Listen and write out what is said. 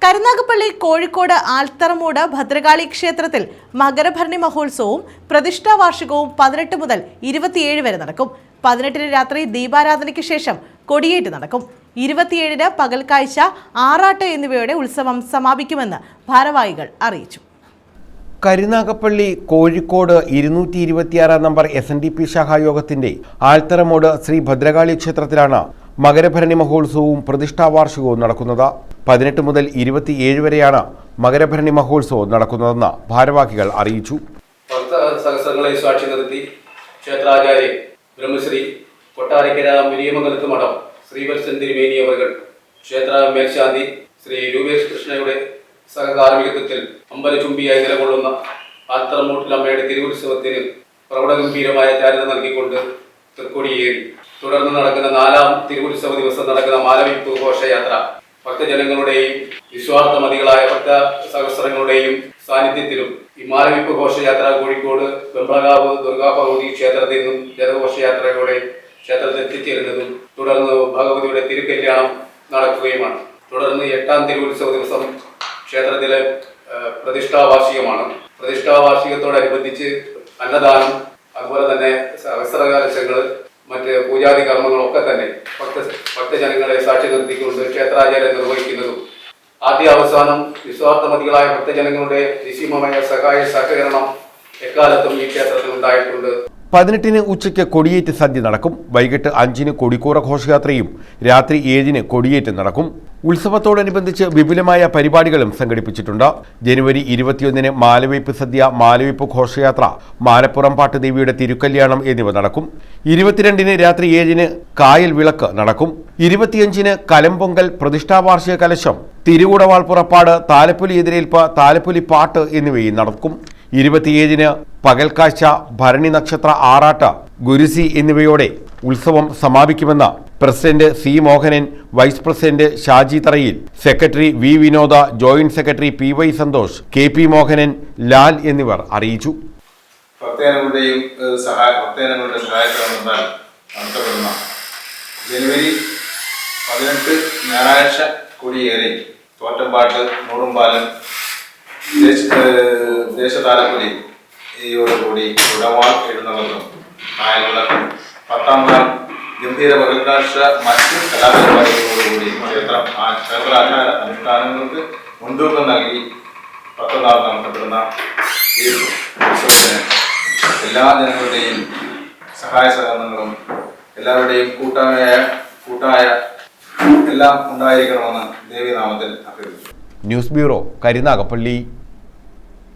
കരുനാഗപ്പള്ളി കോഴിക്കോട് ആൽത്തറമൂട് ഭദ്രകാളി ക്ഷേത്രത്തിൽ മകരഭരണി മഹോത്സവവും പ്രതിഷ്ഠാ വാർഷികവും 18 മുതൽ 27 വരെ നടക്കും. 18 രാത്രി ദീപാരാധനയ്ക്ക് ശേഷം കൊടിയേറ്റ് നടക്കും. 27 പകൽക്കാഴ്ച, ആറാട്ട് എന്നിവയോടെ ഉത്സവം സമാപിക്കുമെന്ന് ഭാരവാഹികൾ അറിയിച്ചു. കരുനാഗപ്പള്ളി കോഴിക്കോട് 226 നമ്പർ SNDP ശാഖായോഗത്തിന്റെ ആൽത്തറമൂട് ശ്രീ ഭദ്രകാളി ക്ഷേത്രത്തിലാണ് മകരഭരണി മഹോത്സവവും പ്രതിഷ്ഠാ വാർഷികവും നടക്കുന്നത്. 18 മുതൽ 27 വരെയാണ് മകരഭരണി മഹോത്സവം നടക്കുന്നതെന്ന് ഭാരവാഹികൾ അറിയിച്ചു. സഹസ്രങ്ങളെ സാക്ഷി നിർത്തി ക്ഷേത്രാചാര്യ ബ്രഹ്മശ്രീ കൊട്ടാരക്കര വലിയമംഗലത്ത് മഠം ശ്രീവത്സൻ തിരുമേനി അവർ ക്ഷേത്ര മേൽശാന്തി ശ്രീ രൂപേഷ് കൃഷ്ണയുടെ സഹകാർമ്മികത്വത്തിൽ അമ്പലചുംബിയായി നിലകൊള്ളുന്ന ആൽത്തറമൂട്ടിലമ്മയുടെ തിരുവുത്സവത്തിന് പ്രൗഢഗംഭീരമായ ചാരുത നൽകിക്കൊണ്ട് തൃക്കൊടിയേറി തുടർന്ന് നടക്കുന്ന 4ാം തിരുവുത്സവ ദിവസം നടക്കുന്ന മാലവയ്പ് ഘോഷയാത്ര ഭക്തജനങ്ങളുടെയും വിശ്വാർത്ഥമതികളായ ഭക്ത സഹസ്രങ്ങളുടെയും സാന്നിധ്യത്തിലും ഈ മാലവയ്പ് ഘോഷയാത്ര കോഴിക്കോട് വെമ്പളകാവ് ദുർഗാഭഗവതി ക്ഷേത്രത്തിൽ നിന്നും രഥഘോഷയാത്രയോടെ ക്ഷേത്രത്തിൽ എത്തിച്ചേരുന്നതും തുടർന്ന് ഭഗവതിയുടെ തിരുക്കല്യാണം നടക്കുകയുമാണ്. തുടർന്ന് 8ാം തിരുവുത്സവ ദിവസം ക്ഷേത്രത്തിലെ പ്രതിഷ്ഠാവാർഷികമാണ്. പ്രതിഷ്ഠാവാർഷികത്തോടനുബന്ധിച്ച് അന്നദാനം, അതുപോലെ തന്നെ സഹസ്രകാലശങ്ങൾ, മറ്റ് പൂജാതി കർമ്മങ്ങളൊക്കെ തന്നെ ഭക്തജനങ്ങളെ സാക്ഷി നിർത്തിക്കൊണ്ട് ക്ഷേത്രാചാര്യം നിർവഹിക്കുന്നതും ആദ്യ അവസാനം നിസ്വാർത്ഥമതികളായ ഭക്തജനങ്ങളുടെ നിസ്സീമമായ സഹായ സഹകരണം എക്കാലത്തും ഈ ക്ഷേത്രത്തിൽ ഉണ്ടായിട്ടുണ്ട്. 18 ഉച്ചയ്ക്ക് കൊടിയേറ്റ് സദ്യ നടക്കും. വൈകിട്ട് 5 കൊടിക്കൂറ ഘോഷയാത്രയും രാത്രി 7 കൊടിയേറ്റ് നടക്കും. ഉത്സവത്തോടനുബന്ധിച്ച് വിപുലമായ പരിപാടികളും സംഘടിപ്പിച്ചിട്ടുണ്ട്. ജനുവരി 21 മാലവയ്പ് സദ്യ, മാലവയ്പ് ഘോഷയാത്ര, മാലപ്പുറം പാട്ട് ദേവിയുടെ തിരുക്കല്യാണം എന്നിവ നടക്കും. 22 രാത്രി 7 കായൽ വിളക്ക് നടക്കും. 25 കലംപൊങ്കൽ, പ്രതിഷ്ഠാവാർഷിക കലശം, തിരുവുടവാൾ പുറപ്പാട്, താലപ്പൊലി എതിരേൽപ്പ്, താലപ്പൊലി പാട്ട് എന്നിവയും നടക്കും. 27 പകൽക്കാഴ്ച, ഭരണി നക്ഷത്ര ആറാട്ട്, ഗുരുസി എന്നിവയോടെ ഉത്സവം സമാപിക്കുമെന്ന് president C Mohanan, vice president Shaji Tharayil, secretary V Vinoda, joint secretary PY Santhosh, KP Mohanan, Lal എന്നിവർ അറിയിച്ചു. ഭക്തജനങ്ങളുടെയും ഭക്തജനങ്ങളുടെ സഹായത്തോടെ നടത്തപ്പെടുന്ന ജനുവരി 18 ഞായറാഴ്ച കൊടിയേറി തോറ്റമ്പാട്ട്, മൂടുംപാലം, ദേശതാലപ്പൊലി കൂടി ഉടവാൾ എഴുന്നള്ളതും കായൽവിളക്കും 10ാം നാൾ ഗംഭീര പകൽക്കാഴ്ച, മറ്റ് കലാപരിപാടികളോടുകൂടി ക്ഷേത്രാചാര അനുഷ്ഠാനങ്ങൾക്ക് മുൻതൂക്കം നൽകി 10 നാൾ നടത്തപ്പെടുന്ന ഈ ഉത്സവത്തിന് എല്ലാ ജനങ്ങളുടെയും സഹായ സഹകരണങ്ങളും എല്ലാവരുടെയും കൂട്ടായ എല്ലാം ഉണ്ടായിരിക്കണമെന്ന് ദേവീനാമത്തിൽ അഭ്യർത്ഥിച്ചു. News bureau, Karunagappally.